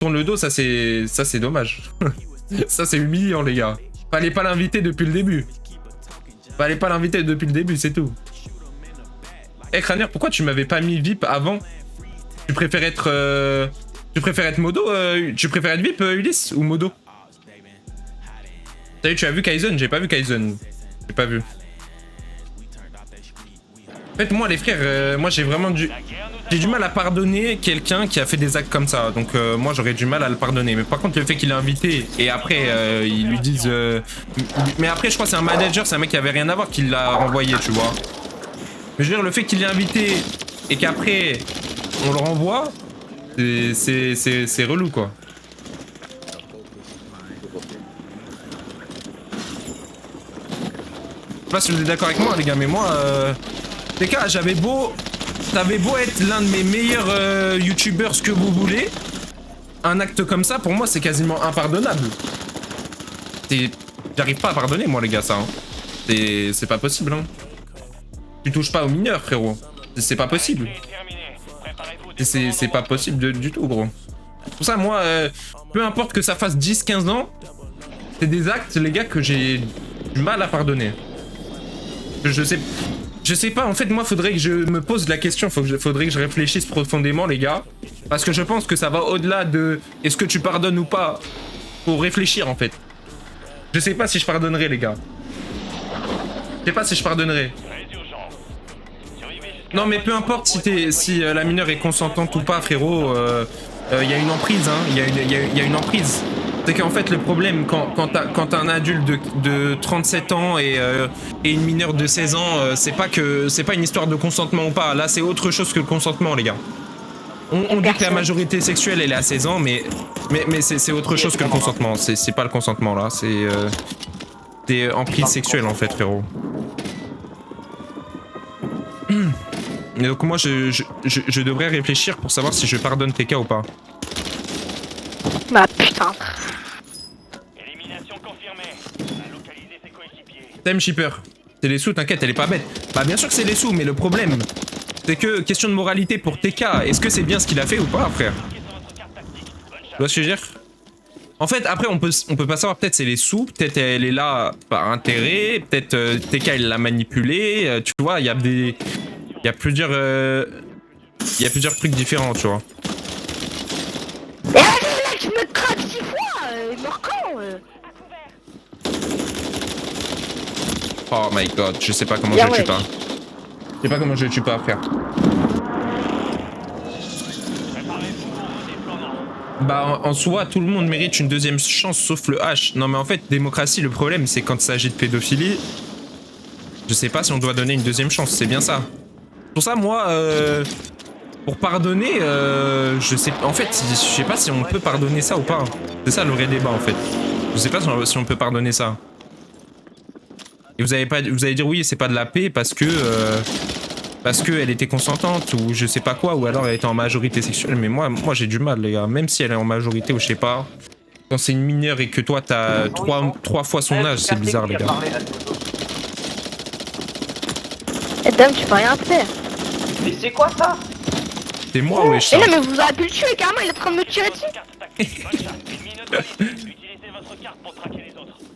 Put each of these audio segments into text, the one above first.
tourne le dos, ça c'est dommage. Ça c'est humiliant les gars. Fallait pas l'inviter depuis le début. Fallait pas l'inviter depuis le début, c'est tout. Eh Cranier, pourquoi tu m'avais pas mis VIP avant? Tu préfères être modo tu préfères être VIP Ulysse ou modo? Salut, tu as vu Kaizen? J'ai pas vu Kaizen. J'ai pas vu. En fait, moi les frères, moi j'ai vraiment j'ai du mal à pardonner quelqu'un qui a fait des actes comme ça. Donc moi j'aurais du mal à le pardonner. Mais par contre le fait qu'il ait invité et après ils lui disent... Mais après je crois que c'est un manager, c'est un mec qui avait rien à voir qui l'a renvoyé, tu vois. Mais je veux dire, le fait qu'il l'ait invité et qu'après on le renvoie, c'est relou quoi. Je sais pas si vous êtes d'accord avec moi les gars, mais moi... TK, t'avais beau être l'un de mes meilleurs youtubeurs, ce que vous voulez, un acte comme ça, pour moi, c'est quasiment impardonnable. J'arrive pas à pardonner, moi, les gars, ça. Hein. C'est pas possible, hein. Tu touches pas aux mineurs, frérot. C'est pas possible. C'est pas possible du tout, gros. Pour ça, moi, peu importe que ça fasse 10-15 ans, c'est des actes, les gars, que j'ai du mal à pardonner. Je sais pas, en fait, moi, faudrait que je me pose la question, faudrait que je réfléchisse profondément, les gars. Parce que je pense que ça va au-delà de est-ce que tu pardonnes ou pas. Faut réfléchir, en fait. Je sais pas si je pardonnerai, les gars. Je sais pas si je pardonnerai. Non, mais peu importe si la mineure est consentante ou pas, frérot, y a une emprise, hein. Il y a une emprise. C'est qu'en fait, le problème, quand t'as un adulte de 37 ans et une mineure de 16 ans, c'est pas une histoire de consentement ou pas. Là, c'est autre chose que le consentement, les gars. On dit que la majorité sexuelle, elle est à 16 ans, mais c'est autre chose que le consentement. C'est pas le consentement, là. C'est emprise sexuelle, en fait, frérot. Et donc, moi, je devrais réfléchir pour savoir si je pardonne TK ou pas. Bah, putain. Time Shipper. C'est les sous, t'inquiète, elle est pas bête. Bah bien sûr que c'est les sous, mais le problème, c'est que, question de moralité pour TK, est-ce que c'est bien ce qu'il a fait ou pas, frère? Tu vois ce que je veux dire? En fait, après, on peut pas savoir, peut-être c'est les sous, peut-être elle est là par intérêt, peut-être TK, il l'a manipulé, tu vois, il y a plusieurs trucs différents, tu vois. Et là, je me craque 6 fois, il meurt quand Oh my god, je sais pas comment je le tue pas. Je sais pas comment je le tue pas, frère. Bah en soi, tout le monde mérite une deuxième chance sauf le H. Non mais en fait, démocratie, le problème c'est quand il s'agit de pédophilie, je sais pas si on doit donner une deuxième chance, c'est bien ça. Pour ça, moi, pour pardonner, je sais... En fait, je sais pas si on peut pardonner ça ou pas. C'est ça le vrai débat en fait. Je sais pas si on peut pardonner ça. Et vous allez dire oui, c'est pas de la paix parce que elle était consentante ou je sais pas quoi, ou alors elle était en majorité sexuelle. Mais moi j'ai du mal, les gars. Même si elle est en majorité ou je sais pas. Quand c'est une mineure et que toi t'as 3 fois son âge, c'est bizarre, les gars. Eh dame, tu peux rien faire. Mais c'est quoi ça? C'est moi, wesh. Eh non, mais vous avez pu le tuer, carrément, il est en train de me tirer dessus.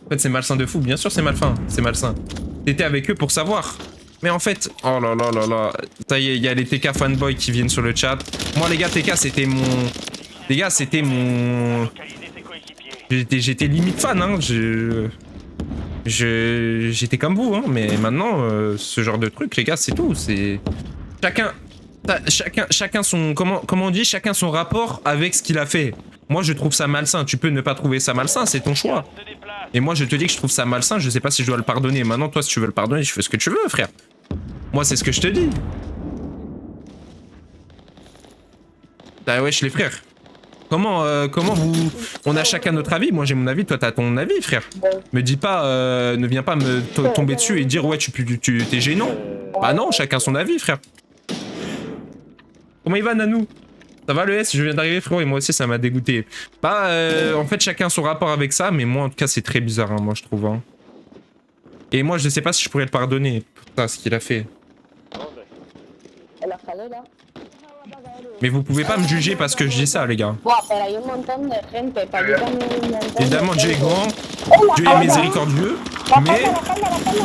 En fait, c'est malsain de fou. Bien sûr, c'est malsain. C'est malsain. T'étais avec eux pour savoir. Mais en fait, oh là là là là. Ça y est, il y a les TK fanboys qui viennent sur le chat. Moi, les gars, TK, c'était mon... Les gars, c'était mon... J'étais limite fan, hein. J'étais comme vous, hein. Mais maintenant, ce genre de truc, les gars, c'est tout. C'est... Chacun son... Comment on dit? Chacun son rapport avec ce qu'il a fait. Moi, je trouve ça malsain. Tu peux ne pas trouver ça malsain, c'est ton choix. Et moi, je te dis que je trouve ça malsain, je sais pas si je dois le pardonner. Maintenant, toi, si tu veux le pardonner, je fais ce que tu veux, frère. Moi, c'est ce que je te dis. Ah wesh, les frères. Comment vous... On a chacun notre avis. Moi, j'ai mon avis, toi, t'as ton avis, frère. Me dis pas... ne viens pas me tomber dessus et dire, ouais, t'es gênant. Bah non, chacun son avis, frère. Comment il va, Nanou? Ça va le S? Je viens d'arriver, frérot, et moi aussi ça m'a dégoûté. Bah, en fait, chacun son rapport avec ça, mais moi en tout cas c'est très bizarre, hein, moi je trouve. Hein. Et moi je sais pas si je pourrais le pardonner pour ça, ce qu'il a fait. Mais vous pouvez pas me juger parce que je dis ça, les gars. Buah, pero hay un montón de gente, Paquita no hay un montón. Évidemment, Dieu est grand, ¡Hola, Dieu est miséricordieux, La mais espalda, la espalda!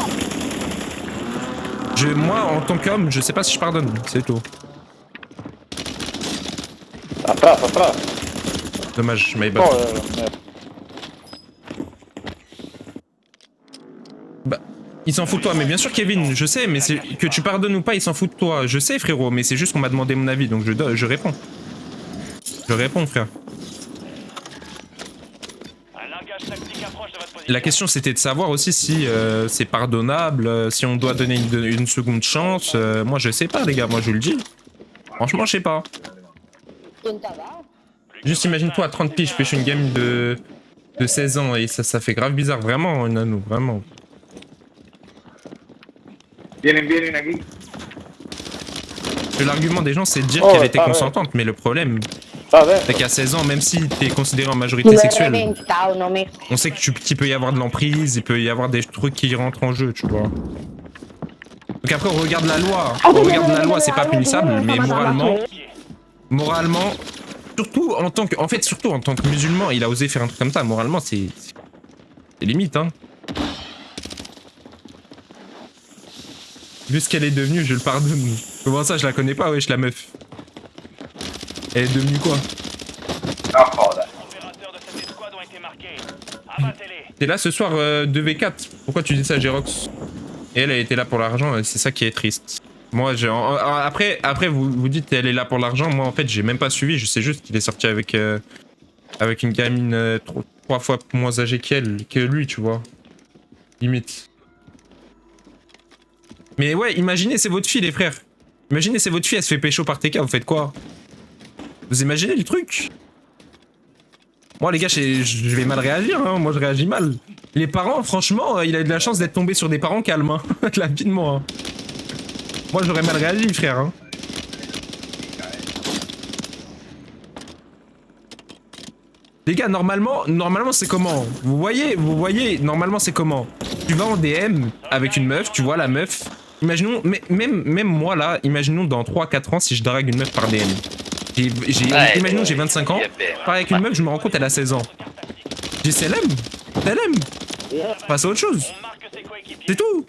moi, en tant qu'homme, je sais pas si je pardonne, c'est tout. Atrás, atrás. Dommage, my bad. Merde. Bah, il s'en fout de toi, mais bien sûr, Kevin, je sais, mais c'est que tu pardonnes ou pas, il s'en fout de toi. Je sais, frérot, mais c'est juste qu'on m'a demandé mon avis, donc je réponds. Je réponds, frère. La question, c'était de savoir aussi si c'est pardonnable, si on doit donner une seconde chance. Moi, je sais pas, les gars, moi, je vous le dis. Franchement, je sais pas. Juste imagine-toi, à 30 piges, je pêche une game de 16 ans et ça fait grave bizarre, vraiment, Nano, vraiment. Vienen aquí. L'argument des gens, c'est de dire qu'elle était consentante, mais le problème, c'est qu'à 16 ans, même si t'es considéré en majorité sexuelle, on sait qu'il peut y avoir de l'emprise, il peut y avoir des trucs qui rentrent en jeu, tu vois. Donc après, on regarde la loi. On regarde la loi, c'est pas punissable, mais moralement, surtout en tant que musulman, il a osé faire un truc comme ça. Moralement, c'est limite, hein. Vu ce qu'elle est devenue, je le pardonne. Comment ça, je la connais pas, wesh, la meuf. Elle est devenue quoi? T'es là ce soir 2v4. Pourquoi tu dis ça, Jerox? Et elle était là pour l'argent, c'est ça qui est triste. Moi, après vous dites elle est là pour l'argent. Moi, en fait, j'ai même pas suivi. Je sais juste qu'il est sorti avec une gamine 3 fois moins âgée que lui, tu vois. Limite. Mais ouais, imaginez, c'est votre fille, les frères. Imaginez, c'est votre fille, elle se fait pécho par TK, vous faites quoi? Vous imaginez le truc? Moi, les gars, je vais mal réagir, hein. Moi, je réagis mal. Les parents, franchement, il a eu de la chance d'être tombé sur des parents calmes, hein. Rapidement, hein. Moi, j'aurais mal réagi, frère, hein. Les gars, normalement, c'est comment? Vous voyez, normalement, c'est comment? Tu vas en DM avec une meuf, tu vois la meuf. Imaginons, même moi là, imaginons dans 3-4 ans si je drague une meuf par DM. Imaginons j'ai 25 ans, pareil avec une meuf, je me rends compte elle a 16 ans. J'ai dit, elle aime. Passe à autre chose. C'est tout.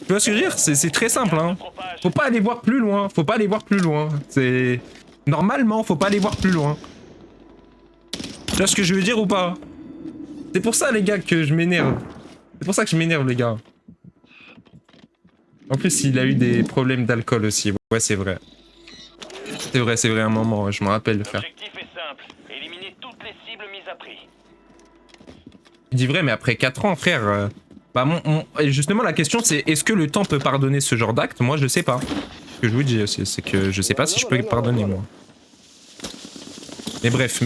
Tu vois ce que je veux dire? C'est très simple, hein. Faut pas aller voir plus loin, C'est... Normalement, faut pas aller voir plus loin. Tu vois ce que je veux dire ou pas? C'est pour ça, les gars, que je m'énerve. C'est pour ça que je m'énerve, les gars. En plus, il a eu des problèmes d'alcool aussi. Ouais, c'est vrai. C'est vrai, un moment, je me rappelle le faire. L'objectif est simple, éliminer toutes les cibles mises à prix. Il dit vrai, mais après 4 ans, frère... Bah, justement, la question, c'est est-ce que le temps peut pardonner ce genre d'acte? Moi, je sais pas. Ce que je vous dis, c'est que je sais pas si je peux pardonner, moi. Mais bref.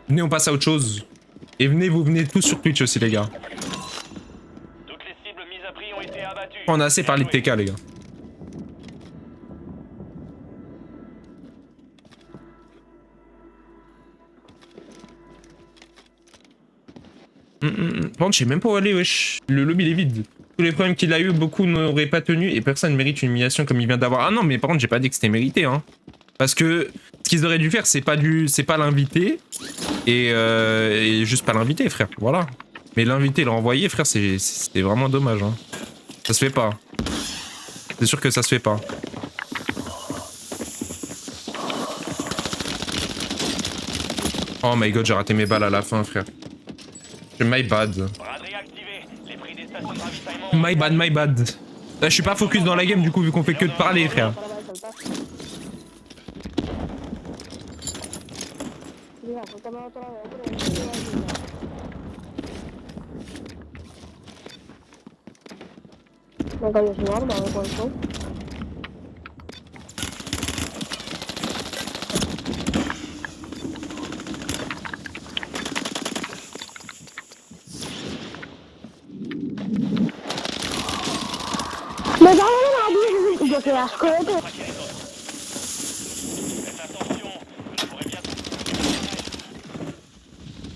Venez, on passe à autre chose. Et vous venez tous sur Twitch aussi, les gars. Toutes les cibles mises à prix ont été abattues. On a assez parlé de TK, les gars. Par contre, je sais même pas où aller, wesh. Le lobby il est vide. Tous les problèmes qu'il a eu, beaucoup n'auraient pas tenu et personne ne mérite une humiliation comme il vient d'avoir. Ah non, mais par contre, j'ai pas dit que c'était mérité, hein. Parce que ce qu'ils auraient dû faire, c'est pas l'inviter et juste pas l'inviter, frère. Voilà. Mais l'inviter, le renvoyer, frère, c'est vraiment dommage, hein. Ça se fait pas. C'est sûr que ça se fait pas. Oh my god, j'ai raté mes balles à la fin, frère. My bad. My bad. Là, je suis pas focus dans la game, du coup, vu qu'on fait que de parler, frère. Me cago en la vida, qué asco de todo.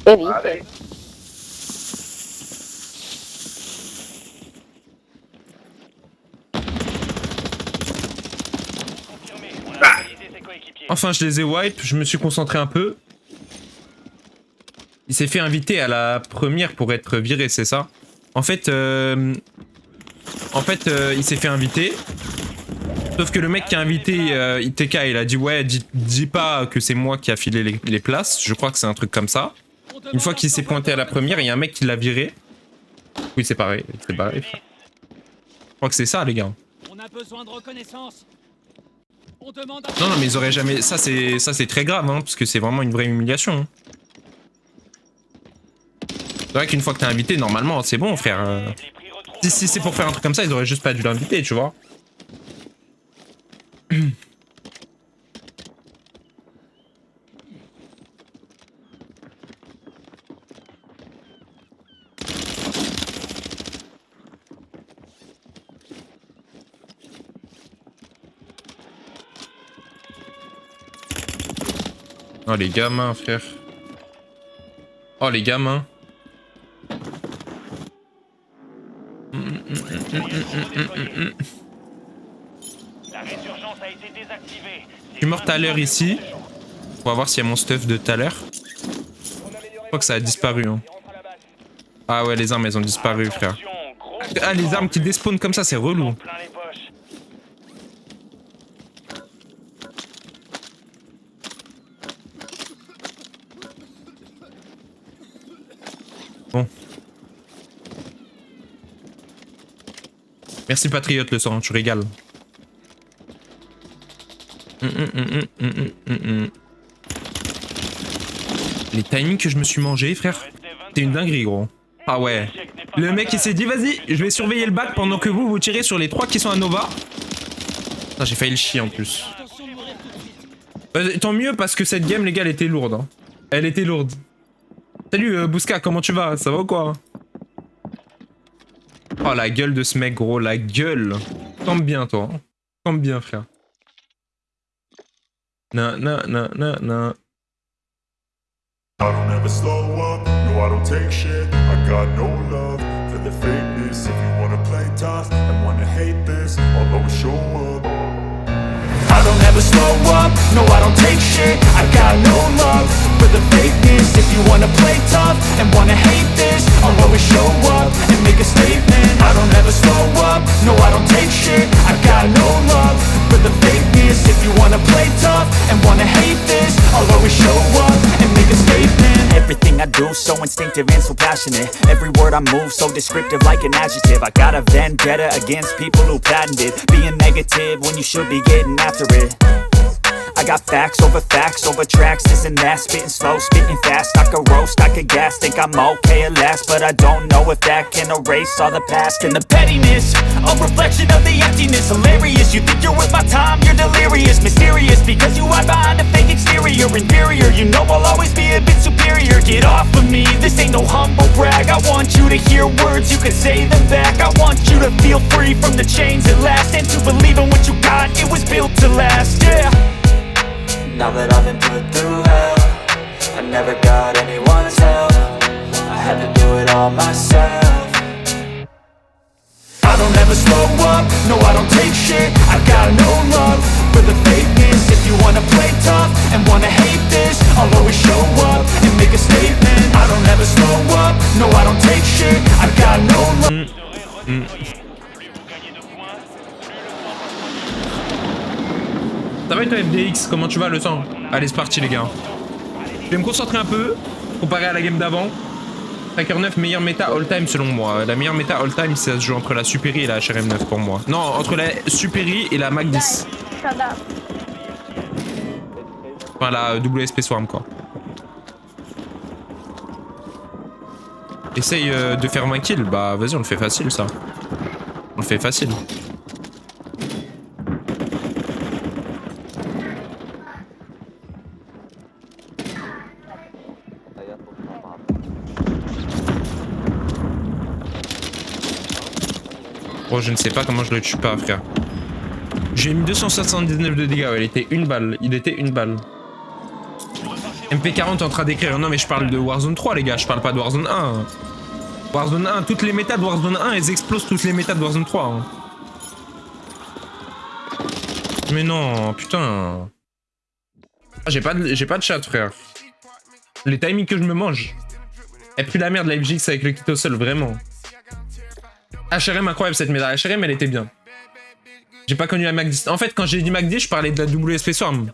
¿Qué dices? Enfin, je les ai wipe, je me suis concentré un peu. Il s'est fait inviter à la première pour être viré, c'est ça? En fait, il s'est fait inviter. Sauf que le mec qui a invité ITK, il a dit ouais, dis pas que c'est moi qui a filé les places. Je crois que c'est un truc comme ça. Une fois qu'il s'est pointé à la première, il y a un mec qui l'a viré. Oui, c'est pareil, c'est pareil. Je crois que c'est ça, les gars. On a besoin de reconnaissance. On demande Non, non, mais ils auraient jamais... Ça, c'est très grave, hein, parce que c'est vraiment une vraie humiliation. Hein. C'est vrai qu'une fois que t'es invité, normalement, c'est bon, frère. Si c'est pour faire un truc comme ça, ils auraient juste pas dû l'inviter, tu vois. Oh les gamins, frère. Oh les gamins. La résurgence a été désactivée. Je suis mort tout à l'heure ici. On va voir s'il y a mon stuff de tout à l'heure. Je crois que ça a disparu. Hein. Ah ouais, les armes elles ont disparu, frère. Ah, les armes qui despawnent comme ça, c'est relou. Plein les poches. Bon. Merci Patriote le sang, tu régales. Les timings que je me suis mangé, frère, c'est une dinguerie, gros. Ah ouais. Le mec il s'est dit vas-y, je vais surveiller le bac pendant que vous tirez sur les 3 qui sont à Nova. Putain, j'ai failli le chier en plus. Tant mieux parce que cette game, les gars, elle était lourde. Hein. Elle était lourde. Salut Bouska, comment tu vas? Ça va ou quoi? Oh la gueule de ce mec, gros, la gueule. Tombe bien, toi. Hein. Tombe bien, frère. Non. I don't ever slow up, no I don't take shit. I got no love for the fakeness. If you wanna play tough and wanna hate this, I'll always show up. I don't ever slow up, no I don't take shit. I got no love for the fakeness. If you wanna play tough and wanna hate this, I'll always show up and make a statement. I don't ever slow up, no I don't take shit. I got no love for the fakeness. If you wanna play tough and wanna hate this, I'll always show up and make a statement. Everything I do so instinctive and so passionate. Every word I move so descriptive like an adjective. I got a vendetta against people who patented being negative when you should be getting after it. I got facts over tracks, this and that. Spitting slow, spitting fast, I could roast, I could gas. Think I'm okay at last, but I don't know if that can erase all the past. And the pettiness, a reflection of the emptiness. Hilarious, you think you're worth my time, you're delirious. Mysterious, because you hide behind a fake exterior. Inferior, you know I'll always be a bit superior. Get off of me, this ain't no humble brag. I want you to hear words, you can say them back. I want you to feel free from the chains at last, and to believe in what you got, it was built to last, yeah. Now that I've been put through hell, I never got anyone's help. I had to do it all myself. I don't ever slow up, no I don't take shit. I got no love for the fakeness. If you wanna play tough and wanna hate this, I'll always show up and make a statement. I don't ever slow up, no I don't take shit. I got no love. Ça va être FDX, comment tu vas le sang? Allez, c'est parti les gars. Je vais me concentrer un peu, comparé à la game d'avant. Tracker 9, meilleure méta all-time selon moi. La meilleure méta all-time, ça se joue entre la Superi et la HRM9 pour moi. Non, entre la Superi et la Mac 10. Enfin, la WSP Swarm, quoi. Essaye de faire 20 kills. Bah, vas-y, on le fait facile, ça. On le fait facile. Oh, je ne sais pas comment je le tue pas, frère. J'ai mis 279 de dégâts, ouais, il était une balle. Il était une balle. MP40 est en train d'écrire. Non, mais je parle de Warzone 3, les gars. Je parle pas de Warzone 1. Warzone 1, toutes les méta de Warzone 1, elles explosent toutes les méta de Warzone 3. Hein. Mais non, putain. Ah, j'ai pas de chat, frère. Les timings que je me mange. Elle pue la merde, la FGX avec le kit au sol, vraiment. HRM, incroyable cette médaille. HRM, elle était bien. J'ai pas connu la MAC-10. En fait, quand j'ai dit MAC-10, je parlais de la WSP Swarm.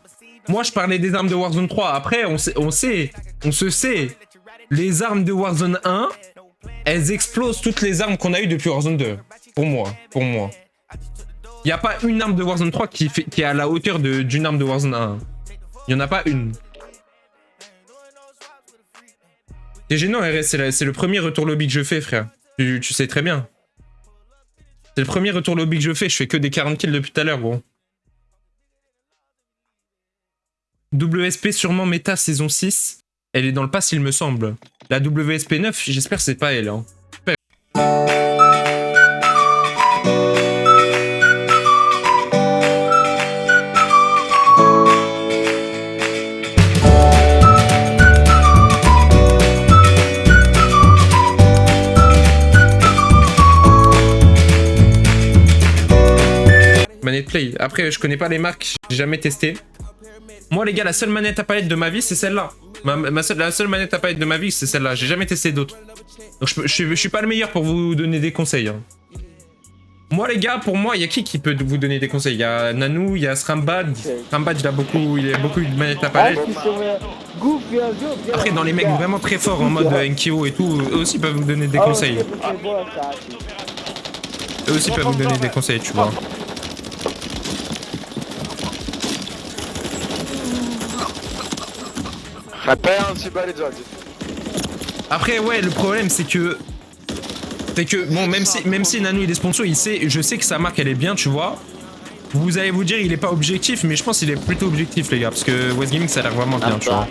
Moi, je parlais des armes de Warzone 3. Après, on se sait. Les armes de Warzone 1, elles explosent toutes les armes qu'on a eues depuis Warzone 2. Pour moi. Il y a pas une arme de Warzone 3 qui est à la hauteur d'une arme de Warzone 1. Il y en a pas une. C'est gênant, RS, c'est le premier retour lobby que je fais, frère. Tu sais très bien. C'est le premier retour lobby que je fais que des 40 kills depuis tout à l'heure, gros. WSP sûrement méta saison 6. Elle est dans le pass, il me semble. La WSP 9, j'espère que c'est pas elle. Hein. Manette Play. Après, je connais pas les marques, j'ai jamais testé. Moi, les gars, la seule manette à palette de ma vie, c'est celle-là. La seule manette à palette de ma vie, c'est celle-là. J'ai jamais testé d'autres. Donc, je suis pas le meilleur pour vous donner des conseils. Hein. Moi, les gars, pour moi, il y a qui peut vous donner des conseils? Il y a Nanou, il y a Srambad. Srambad, il a beaucoup de manettes à palette. Après, dans les mecs vraiment très forts en mode NKO et tout, eux aussi peuvent vous donner des conseils. Eux aussi peuvent vous donner des conseils, tu vois. Après, ouais, le problème, c'est que bon, même si Nanou il est sponsor, je sais que sa marque elle est bien, tu vois. Vous allez vous dire il est pas objectif, mais je pense qu'il est plutôt objectif, les gars, parce que West Gaming ça a l'air vraiment bien, tu vois.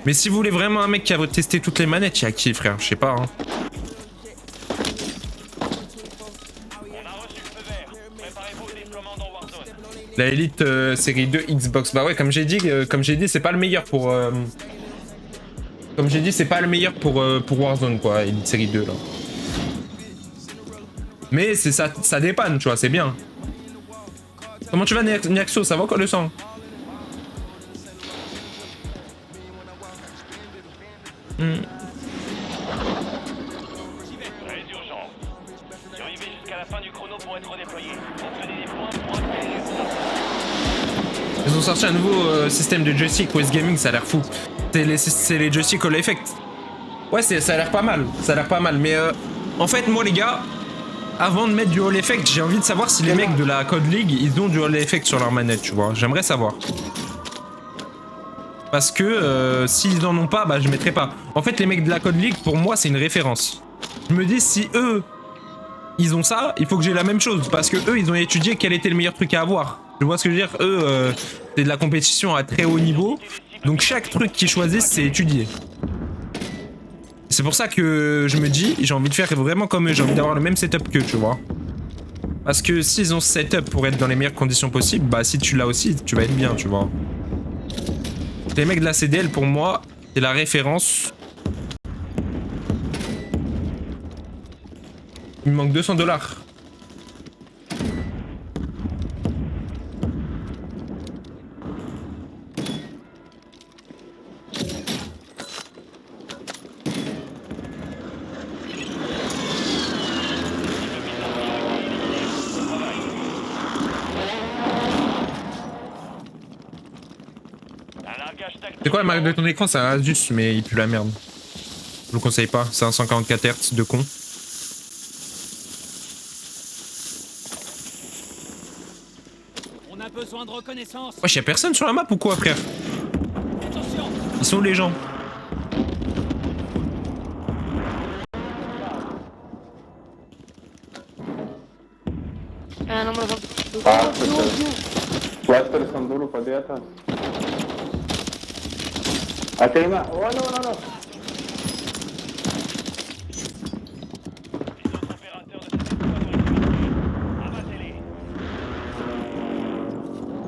Mais si vous voulez vraiment un mec qui a testé toutes les manettes, il y a qui, frère? Je sais pas, hein. La Elite série 2 Xbox. Bah ouais, comme j'ai dit, c'est pas le meilleur pour. Comme j'ai dit, c'est pas le meilleur pour Warzone, quoi, Elite série 2 là. Mais c'est ça dépanne, tu vois, c'est bien. Comment tu vas, Niaxo? Ça va quoi le sang? Très urgent. Survivez jusqu'à la fin du chrono pour être redéployé. Obtenez des points pour accélérer le temps. Ils ont sorti un nouveau système de joystick West Gaming, ça a l'air fou. C'est les joysticks All Effect. Ouais, ça a l'air pas mal. Ça a l'air pas mal. Mais en fait, moi, les gars, avant de mettre du All Effect, j'ai envie de savoir si les mecs de la Code League, ils ont du All Effect sur leur manette, tu vois. J'aimerais savoir. Parce que s'ils en ont pas, bah je mettrai pas. En fait, les mecs de la Code League, pour moi, c'est une référence. Je me dis, si eux, ils ont ça, il faut que j'ai la même chose. Parce que eux, ils ont étudié quel était le meilleur truc à avoir. Tu vois ce que je veux dire? Eux, c'est de la compétition à très haut niveau. Donc chaque truc qu'ils choisissent, c'est étudié. C'est pour ça que je me dis, j'ai envie de faire vraiment comme eux. J'ai envie d'avoir le même setup qu'eux, tu vois. Parce que s'ils ont ce setup pour être dans les meilleures conditions possibles, bah si tu l'as aussi, tu vas être bien, tu vois. Les mecs de la CDL, pour moi, c'est la référence. Il me manque 200 $. C'est quoi la marque de ton écran? C'est un Asus, mais il pue la merde. Je vous conseille pas, c'est un 144 Hz de con. On a besoin de reconnaissance. Wesh, y'a personne sur la map ou quoi, frère? Attention. Ils sont où les gens? Ah non, mais Può essere Sanduro qua dietro. A te ma. Oh no no no.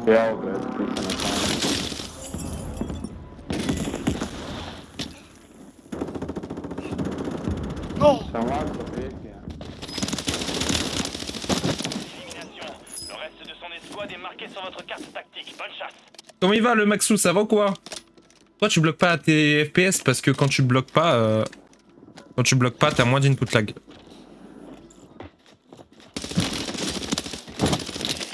Yeah, okay. Non. Siamo alto vecchia. Élimination. Le reste de son escouade est marqué. marqués sur votre carte tactique. Bonne chasse. Comment il va le Maxou, ça va ou quoi? Toi tu bloques pas tes FPS parce que quand tu bloques pas, t'as moins d'input lag.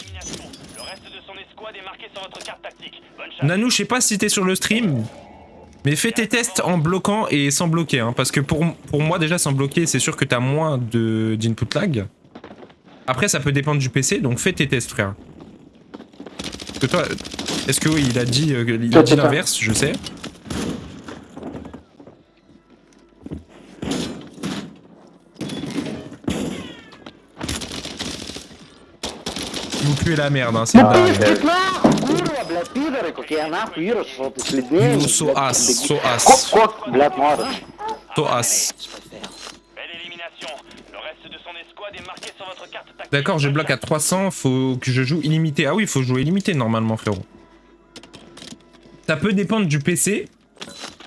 Élimination. Le reste de son escouade est marqué sur votre carte tactique. Bonne chasse. Nanou, je sais pas si t'es sur le stream, mais fais tes tests en bloquant et sans bloquer, hein, parce que pour moi déjà sans bloquer, c'est sûr que t'as moins d'input lag. Après ça peut dépendre du PC, donc fais tes tests frère. Parce que toi, est-ce que oui, il a dit l'inverse, je sais. Vous puez la merde, hein, c'est dingue. Kurva, blядь, пидоры, какие нахуй, Ирос, что ты следишь? You so ass, so ass, Кок, блядь, морда. so ass. Belle élimination. Le reste de son escouade est marqué sur votre carte tactique. D'accord, je bloque à 300, faut que je joue illimité. Ah oui, faut jouer illimité normalement, frérot. Ça peut dépendre du PC,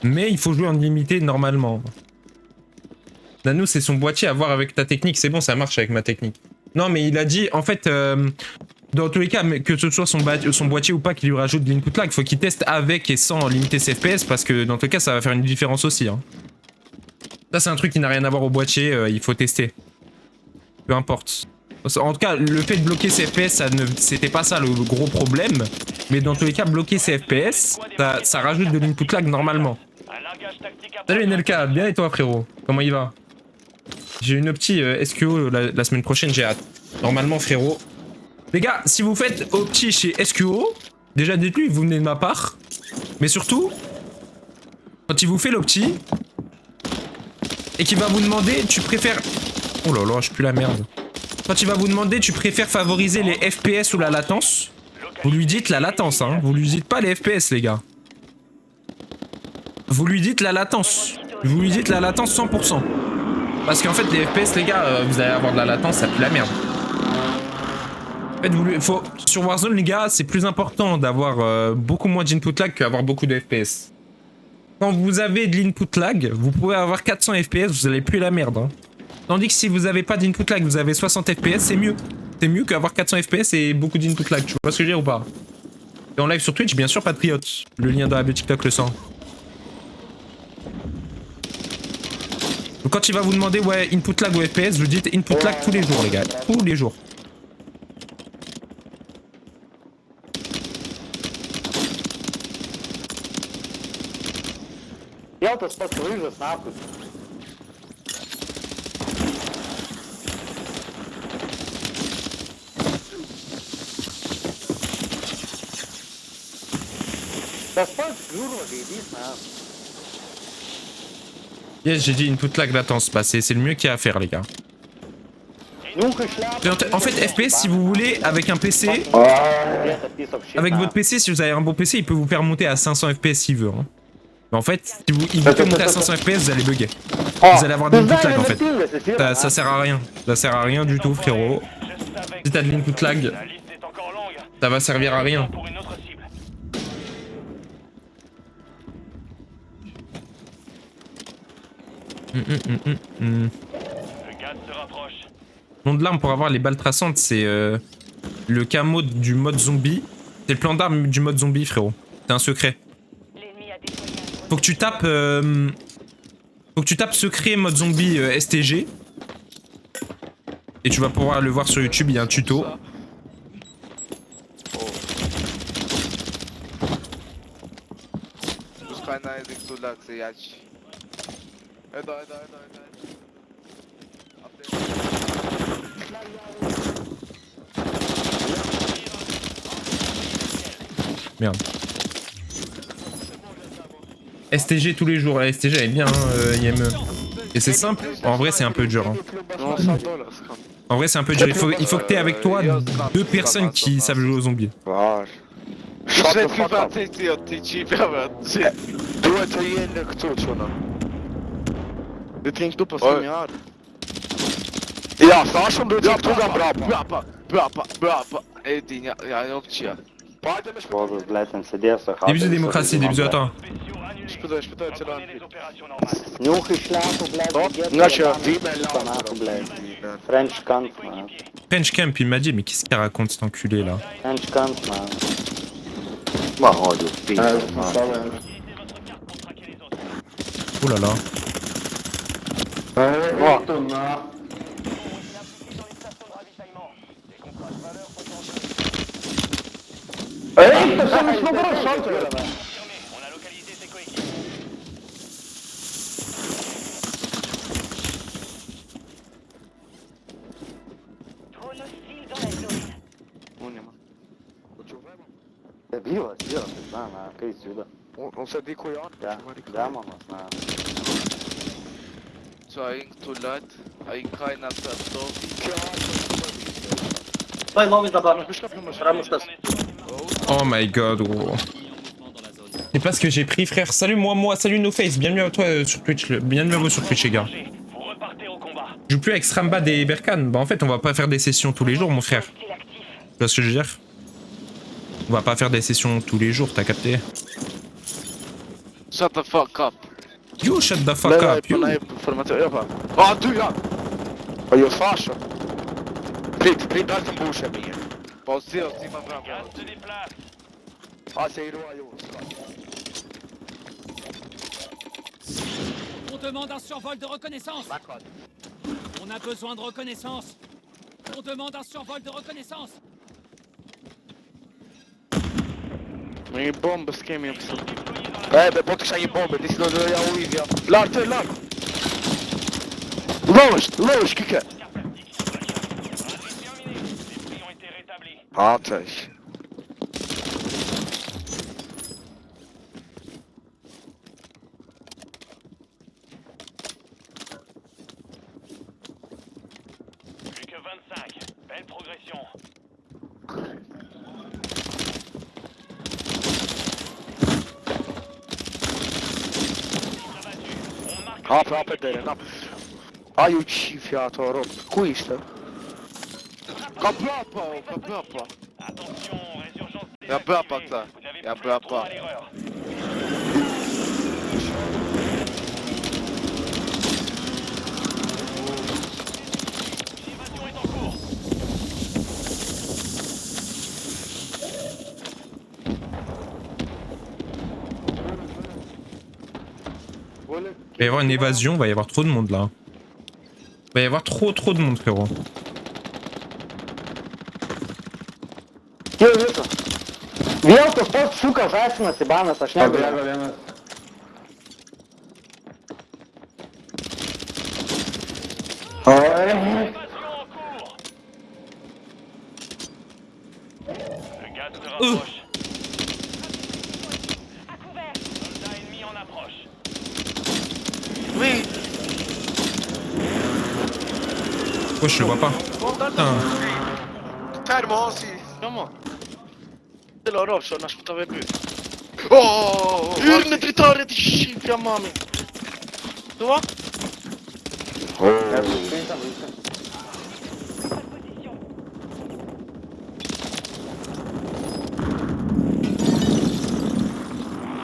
mais il faut jouer en illimité normalement. Nanou, c'est son boîtier à voir avec ta technique. C'est bon, ça marche avec ma technique. Non, mais il a dit, en fait, dans tous les cas, que ce soit son boîtier ou pas qui lui rajoute de l'input lag, faut qu'il teste avec et sans limiter ses FPS, parce que dans tous les cas, ça va faire une différence aussi. Hein. Ça, c'est un truc qui n'a rien à voir au boîtier, il faut tester. Peu importe. En tout cas, le fait de bloquer ses FPS, c'était pas ça le gros problème. Mais dans tous les cas, bloquer ses FPS, ça rajoute de l'input lag normalement. Salut NLK, bien et toi frérot? Comment il va? J'ai une opti SQO la semaine prochaine, j'ai hâte. Normalement frérot. Les gars, si vous faites opti chez SQO, déjà dites-lui, vous venez de ma part. Mais surtout, quand il vous fait l'opti, et qu'il va vous demander, tu préfères... Oh là là, je pue la merde. Quand il va vous demander, tu préfères favoriser les FPS ou la latence, vous lui dites la latence, hein. Vous lui dites pas les FPS, les gars. Vous lui dites la latence. Vous lui dites la latence 100%. Parce qu'en fait, les FPS, les gars, vous allez avoir de la latence, ça pue la merde. En fait, sur Warzone, les gars, c'est plus important d'avoir beaucoup moins d'input lag qu'avoir beaucoup de FPS. Quand vous avez de l'input lag, vous pouvez avoir 400 FPS, vous allez puer la merde. Hein. Tandis que si vous avez pas d'input lag, vous avez 60 FPS, c'est mieux. C'est mieux qu'avoir 400 FPS et beaucoup d'input lag, tu vois ce que je veux dire ou pas? Et en live sur Twitch, bien sûr, Patriote. Le lien dans la bio TikTok le sent. Donc quand il va vous demander, ouais, input lag ou FPS, vous dites input lag tous les jours, les gars. Tous les jours. Я-то спасу ужас, нахуй. Да спать, Юра, иди, нахуй. Yes, j'ai dit input lag latence, bah c'est le mieux qu'il y a à faire, les gars. En fait, FPS, si vous voulez, avec un PC, avec votre PC, si vous avez un bon PC, il peut vous faire monter à 500 FPS s'il veut. Hein. Mais en fait, si il vous fait monter à 500 FPS, vous allez bugger. Vous allez avoir de l'input lag en fait. Ça sert à rien. Ça sert à rien du tout, frérot. Si t'as de l'input lag, ça va servir à rien. Le gaz se rapproche. Nom de l'arme pour avoir les balles traçantes, c'est le camo du mode zombie. C'est le plan d'arme du mode zombie, frérot. C'est un secret. Faut que tu tapes secret mode zombie STG. Et tu vas pouvoir le voir sur YouTube, il y a un tuto. Merde. STG tous les jours, la STG elle est bien, IME. Et c'est simple, en vrai c'est un peu dur. Hein. En vrai c'est un peu dur, il faut que t'aies avec toi 2 personnes qui savent jouer aux zombies. Ja, Sasha, du, ja, tu ga brapa. Brapa. Edi, ja, yok ci ja. Боже, блядь, он сидел, Début de démocratie, début de... Attends. les opérations normales. Нюхай шляпу, блядь, нахуй, блядь. Френч кант, man. French Camp, il m'a dit, mais qu'est-ce qu'il raconte cet enculé là? Френч кант, man. Oh là là. On a localisé ses coéquipiers. Дебила, сила, ты знаешь, на, ты сюда. On s'est dit quoi? Да, мама, знаю. Trying to light. I kind of stop. Oh my god, gros. C'est pas ce que j'ai pris, frère. Salut moi, salut NoFace. Bienvenue à toi sur Twitch. Bienvenue à vous sur Twitch, les gars. Vous repartez au combat. Je joue plus avec Srambad et Berkan. Bah en fait, on va pas faire des sessions tous les jours, mon frère. Tu vois ce que je veux dire? On va pas faire des sessions tous les jours, t'as capté? Shut the fuck up. You shut the fuck up, you. Ah, du ja! Och jag farsa. Britt allt som bor sig med. Bara se oss simma fram. Gaz se déplace. Ja, säger du vad jag On demande un survol de reconnaissance. On a besoin de reconnaissance. On demande un survol de reconnaissance. Ingen bomb skrev mig också. Nej, men bort ingen bomb. Det slår jag Olivia. Lart, lart! Lås, kicka! Ja, tack. Plus que 25. Belle progression. Ja, framför dörren. Aj, chief, jag tar upp. Skit det. Kom bra på. Attention, résurgence des Jag börjar på activés. det. Vous n'avez Jag plus börjar le droit på. à l'erreur. L'évasion est en cours. Il va y avoir une évasion, il va y avoir trop de monde là. Il va y avoir trop de monde, frérot. Велко, спорт, сука, жадина, себана, сошня, блядь. Évasion en cours. Le gaz se rapproche. Soldat ennemi en approche. Oui. Pourquoi je le vois pas? Putain. Termo aussi. Comment? Det la rör så annars tar vi ut. Åh! Ur med tritaret i shit, jag mami. Så?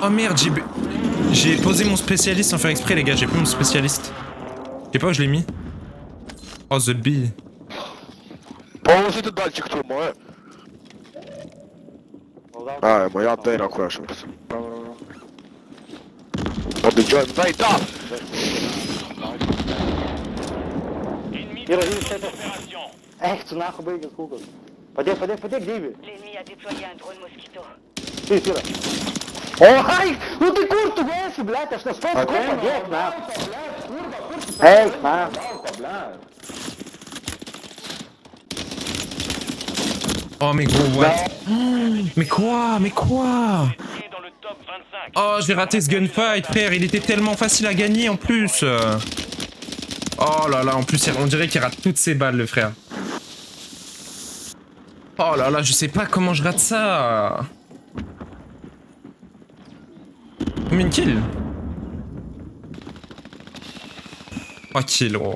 Oh merde, j'ai posé mon spécialiste sans faire exprès, les gars. J'ai pris mon spécialiste. Je sais pas où je l'ai mis. Oh, the bee. Положите датчик турмо, А, моя тера крашилась. Подъезжаем, дай там! Ennemi Ира, dans видишь, cette это... opération. Эх, ты нахуй бегал, сколько? Поди, где вы? L'ennemi a déployé un drone Mosquito. Ты, Ира. Ой, ну ты курту веси, блядь, а что, сколько подет, нахуй? Эй, нахуй. Oh, mais gros, what? Mais quoi? Et dans le top 25. Oh, j'ai raté ce gunfight, frère. Il était tellement facile à gagner en plus. Oh là là, en plus, on dirait qu'il rate toutes ses balles, le frère. Oh là là, je sais pas comment je rate ça. Combien de kills? 3 kills, oh.